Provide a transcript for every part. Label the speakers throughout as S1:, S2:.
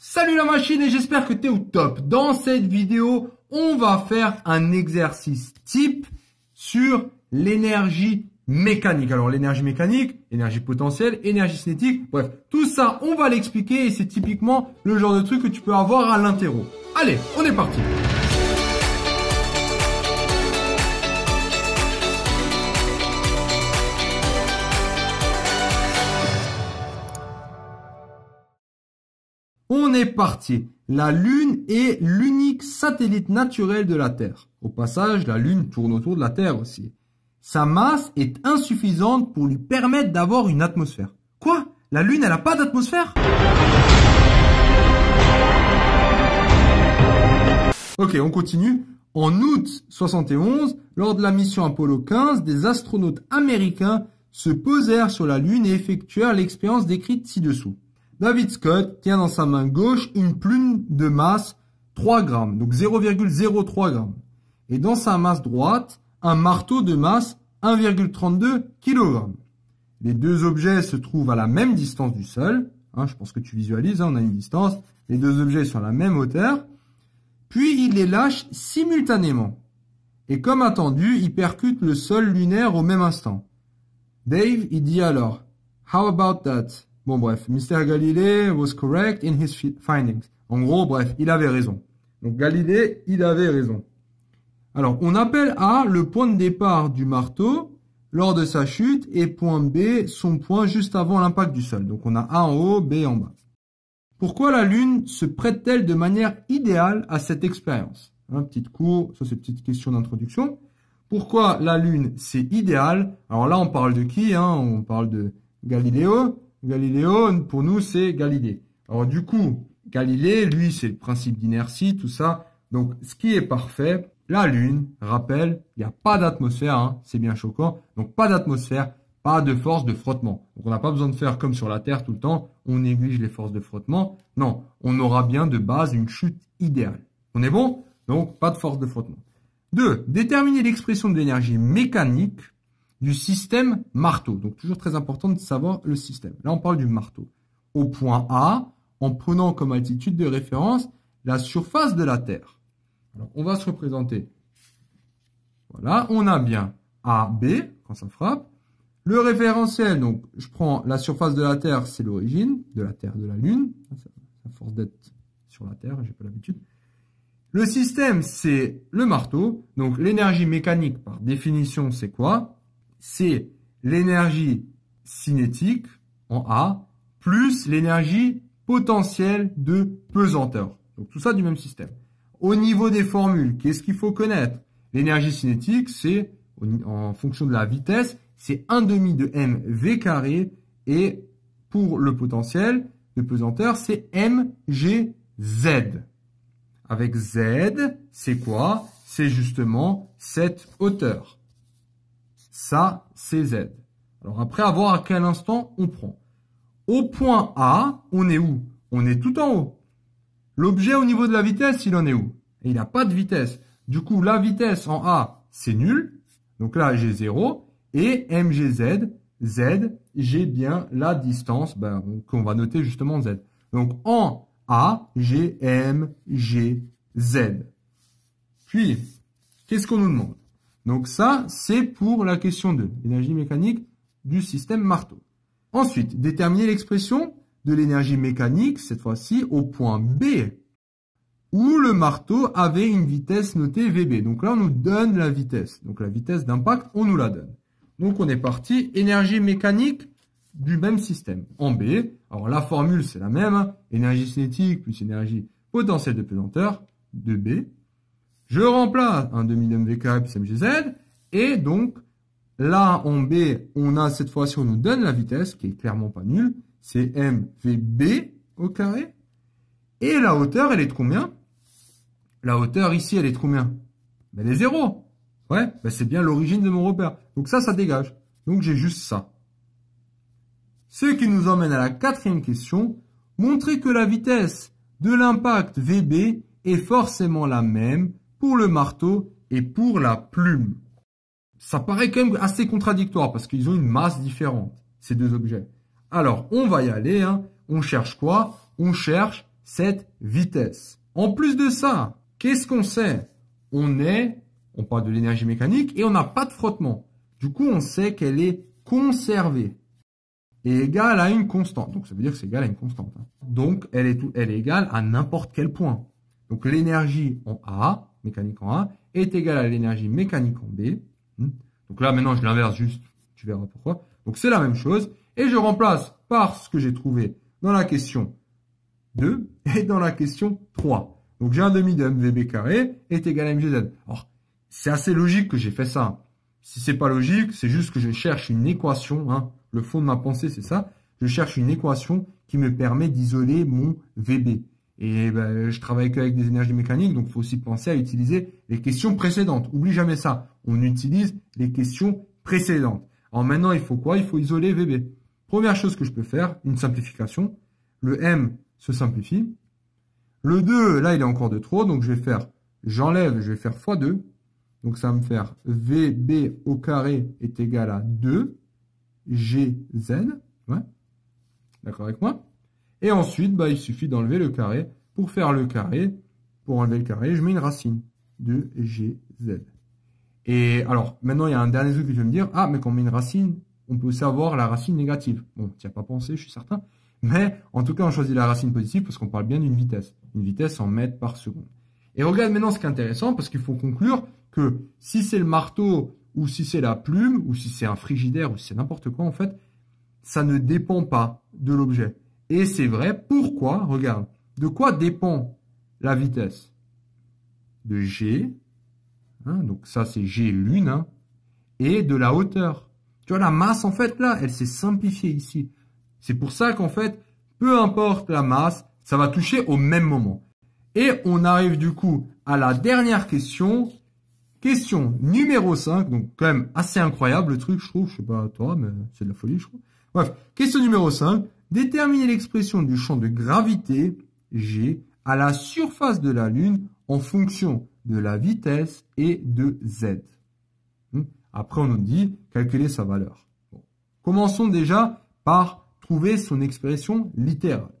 S1: Salut la machine et j'espère que tu es au top. Dans cette vidéo, on va faire un exercice type sur l'énergie mécanique. Alors l'énergie mécanique, énergie potentielle, énergie cinétique, bref, tout ça on va l'expliquer et c'est typiquement le genre de truc que tu peux avoir à l'interro. Allez, on est parti. On est parti. La Lune est l'unique satellite naturel de la Terre. Au passage, la Lune tourne autour de la Terre aussi. Sa masse est insuffisante pour lui permettre d'avoir une atmosphère. Quoi? La Lune, elle n'a pas d'atmosphère? Ok, on continue. En août 71, lors de la mission Apollo 15, des astronautes américains se posèrent sur la Lune et effectuèrent l'expérience décrite ci-dessous. David Scott tient dans sa main gauche une plume de masse 3 grammes, donc 0,03 grammes. Et dans sa masse droite, un marteau de masse 1,32 kg. Les deux objets se trouvent à la même distance du sol. Je pense que tu visualises, on a une distance. Les deux objets sont à la même hauteur. Puis il les lâche simultanément. Et comme attendu, il percute le sol lunaire au même instant. Dave, il dit alors, « How about that ?» Bon, bref, Mr. Galilei was correct in his findings. En gros, bref, il avait raison. Donc, Galilée, il avait raison. Alors, on appelle A le point de départ du marteau lors de sa chute et point B son point juste avant l'impact du sol. Donc, on a A en haut, B en bas. Pourquoi la Lune se prête-t-elle de manière idéale à cette expérience? Petite cours, ça c'est petite question d'introduction. Pourquoi la Lune, c'est idéal? Alors là, on parle de qui? On parle de Galiléo. Galiléo, pour nous, c'est Galilée. Alors du coup, Galilée, lui, c'est le principe d'inertie, tout ça. Donc, ce qui est parfait, la Lune, rappelle, il n'y a pas d'atmosphère, c'est bien choquant. Donc, pas d'atmosphère, pas de force de frottement. Donc, on n'a pas besoin de faire comme sur la Terre tout le temps, on néglige les forces de frottement. Non, on aura bien de base une chute idéale. On est bon? Donc, pas de force de frottement. 2. Déterminer l'expression de l'énergie mécanique du système marteau. Donc, toujours très important de savoir le système. Là, on parle du marteau. Au point A, en prenant comme altitude de référence la surface de la Terre. Alors, on va se représenter. Voilà, on a bien AB, quand ça frappe. Le référentiel, donc, je prends la surface de la Terre, c'est l'origine de la Terre, de la Lune. Ça force d'être sur la Terre, j'ai pas l'habitude. Le système, c'est le marteau. Donc, l'énergie mécanique, par définition, c'est quoi? C'est l'énergie cinétique, en A, plus l'énergie potentielle de pesanteur. Donc tout ça du même système. Au niveau des formules, qu'est-ce qu'il faut connaître? L'énergie cinétique, c'est, en fonction de la vitesse, c'est 1/2 de mv carré. Et pour le potentiel de pesanteur, c'est mgz. Avec z, c'est quoi? C'est justement cette hauteur. Ça, c'est Z. Alors après, à voir à quel instant on prend. Au point A, on est où? On est tout en haut. L'objet au niveau de la vitesse, il en est où? Et il n'a pas de vitesse. Du coup, la vitesse en A, c'est nul. Donc là, j'ai 0. Et mgz, Z, j'ai bien la distance qu'on va noter justement Z. Donc en A, j'ai mgz. Puis, qu'est-ce qu'on nous demande? Donc ça, c'est pour la question 2, l'énergie mécanique du système marteau. Ensuite, déterminer l'expression de l'énergie mécanique, cette fois-ci, au point B, où le marteau avait une vitesse notée VB. Donc là, on nous donne la vitesse. Donc la vitesse d'impact, on nous la donne. Donc on est parti, énergie mécanique du même système. En B, alors la formule, c'est la même, énergie cinétique plus énergie potentielle de pesanteur, de B. Je remplace 1/2 de mv carré plus mgz. Et donc, là, en B, on a cette fois-ci, on nous donne la vitesse, qui est clairement pas nulle. C'est mvb au carré. Et la hauteur, elle est de combien? La hauteur ici, elle est de combien? Elle est 0. Ouais, c'est bien l'origine de mon repère. Donc ça dégage. Donc j'ai juste ça. Ce qui nous emmène à la 4e question. Montrer que la vitesse de l'impact vb est forcément la même pour le marteau et pour la plume. Ça paraît quand même assez contradictoire parce qu'ils ont une masse différente, ces deux objets. Alors, on va y aller. On cherche quoi? On cherche cette vitesse. En plus de ça, qu'est-ce qu'on sait? On parle de l'énergie mécanique et on n'a pas de frottement. Du coup, on sait qu'elle est conservée et égale à une constante. Donc, ça veut dire que c'est égal à une constante. Donc, elle est égale à n'importe quel point. Donc, l'énergie en A, mécanique en A, est égale à l'énergie mécanique en B. Donc là, maintenant, je l'inverse juste. Tu verras pourquoi. Donc, c'est la même chose. Et je remplace par ce que j'ai trouvé dans la question 2 et dans la question 3. Donc, j'ai un demi de mvb carré est égal à mgz. Alors, c'est assez logique que j'ai fait ça. Si c'est pas logique, c'est juste que je cherche une équation. Le fond de ma pensée, c'est ça. Je cherche une équation qui me permet d'isoler mon VB. Et ben, je travaille qu'avec des énergies mécaniques, donc il faut aussi penser à utiliser les questions précédentes. Oublie jamais ça. On utilise les questions précédentes. Alors maintenant, il faut quoi? Il faut isoler VB. Première chose que je peux faire, une simplification. Le M se simplifie. Le 2, là, il est encore de trop, donc je vais faire x2. Donc ça va me faire VB au carré est égal à 2 GZ. Ouais. D'accord avec moi? Et ensuite, il suffit d'enlever le carré. Pour faire le carré, pour enlever le carré, je mets une racine de GZ. Et alors, maintenant, il y a un dernier truc que tu vas me dire. Ah, mais quand on met une racine, on peut aussi avoir la racine négative. Bon, tu n'y as pas pensé, je suis certain. Mais en tout cas, on choisit la racine positive parce qu'on parle bien d'une vitesse. Une vitesse en mètres par seconde. Et regarde maintenant ce qui est intéressant, parce qu'il faut conclure que si c'est le marteau, ou si c'est la plume, ou si c'est un frigidaire, ou si c'est n'importe quoi, en fait, ça ne dépend pas de l'objet. Et c'est vrai, pourquoi? Regarde, de quoi dépend la vitesse? De G, donc ça c'est G lune, et de la hauteur. Tu vois, la masse, en fait, là, elle s'est simplifiée ici. C'est pour ça qu'en fait, peu importe la masse, ça va toucher au même moment. Et on arrive du coup à la dernière question. Question numéro 5. Donc quand même assez incroyable le truc, je trouve. Je sais pas toi, mais c'est de la folie, je trouve. Bref, question numéro 5. Déterminer l'expression du champ de gravité G à la surface de la Lune en fonction de la vitesse et de Z. Après, on nous dit calculer sa valeur. Bon. Commençons déjà par trouver son expression littérale.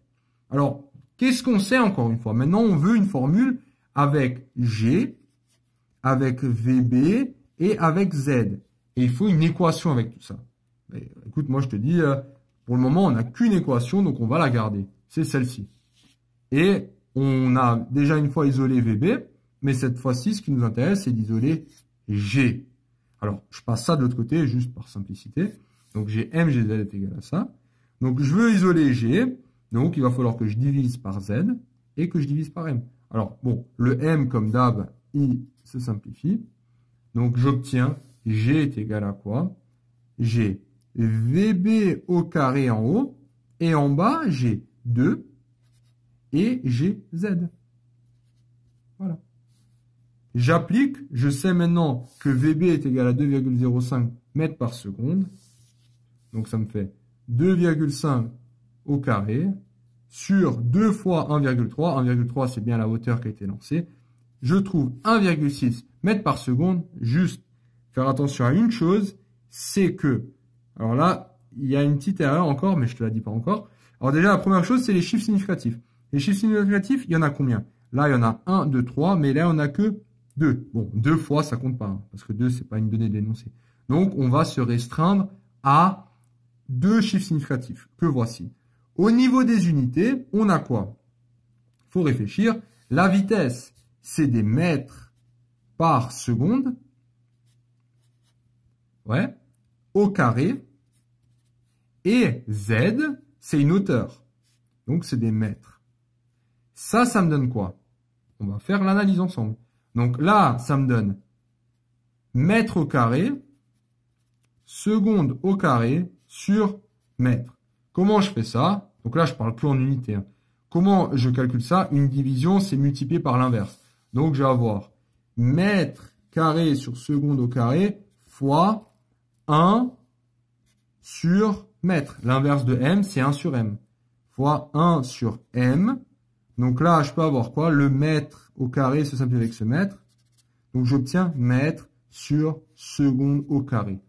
S1: Alors, qu'est-ce qu'on sait encore une fois? Maintenant, on veut une formule avec G, avec VB et avec Z. Et il faut une équation avec tout ça. Mais, écoute, moi je te dis, pour le moment, on n'a qu'une équation, donc on va la garder. C'est celle-ci. Et on a déjà une fois isolé VB, mais cette fois-ci, ce qui nous intéresse, c'est d'isoler G. Alors, je passe ça de l'autre côté, juste par simplicité. Donc, j'ai mgz est égal à ça. Donc, je veux isoler G. Donc, il va falloir que je divise par Z et que je divise par M. Alors, bon, le M, comme d'hab, il se simplifie. Donc, j'obtiens G est égal à quoi? J'ai VB au carré en haut. Et en bas, j'ai 2 et j'ai Z. Voilà. J'applique. Je sais maintenant que VB est égal à 2,05 mètres par seconde. Donc, ça me fait 2,5 au carré sur 2 fois 1,3. 1,3, c'est bien la hauteur qui a été lancée. Je trouve 1,6 mètres par seconde. Juste faire attention à une chose, c'est que, alors là, il y a une petite erreur encore, mais je ne te la dis pas encore. Alors déjà, la première chose, c'est les chiffres significatifs. Les chiffres significatifs, il y en a combien? Là, il y en a 1, 2, 3, mais là, on n'a que 2. Bon, 2 fois, ça compte pas, parce que 2, c'est pas une donnée de l'énoncé. Donc, on va se restreindre à 2 chiffres significatifs, que voici. Au niveau des unités, on a quoi? Il faut réfléchir. La vitesse, c'est des mètres par seconde. Ouais. Au carré. Et Z, c'est une hauteur. Donc, c'est des mètres. Ça me donne quoi? On va faire l'analyse ensemble. Donc là, ça me donne mètre au carré, seconde au carré sur mètre. Comment je fais ça? Donc là, je parle plus en unité. Comment je calcule ça? Une division, c'est multiplié par l'inverse. Donc, je vais avoir mètre carré sur seconde au carré fois 1 sur mètre. L'inverse de m, c'est 1 sur m. Fois 1 sur m. Donc là, je peux avoir quoi? Le mètre au carré se simplifie avec ce mètre. Donc, j'obtiens mètre sur seconde au carré.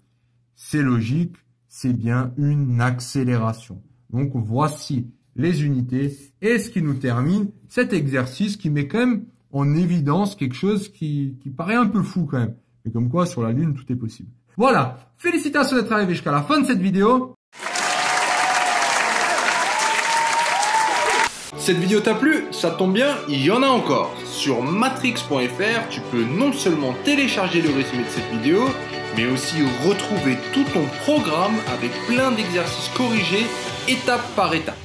S1: C'est logique, c'est bien une accélération. Donc, voici les unités et ce qui nous termine cet exercice qui met quand même en évidence quelque chose qui paraît un peu fou quand même. Mais comme quoi, sur la Lune, tout est possible. Voilà. Félicitations d'être arrivé jusqu'à la fin de cette vidéo. Cette vidéo t'a plu? Ça tombe bien, il y en a encore. Sur matrix.fr, tu peux non seulement télécharger le résumé de cette vidéo, mais aussi retrouver tout ton programme avec plein d'exercices corrigés étape par étape.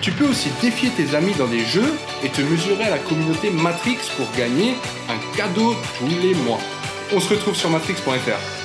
S1: Tu peux aussi défier tes amis dans des jeux et te mesurer à la communauté Matrix pour gagner un cadeau tous les mois. On se retrouve sur matrix.fr.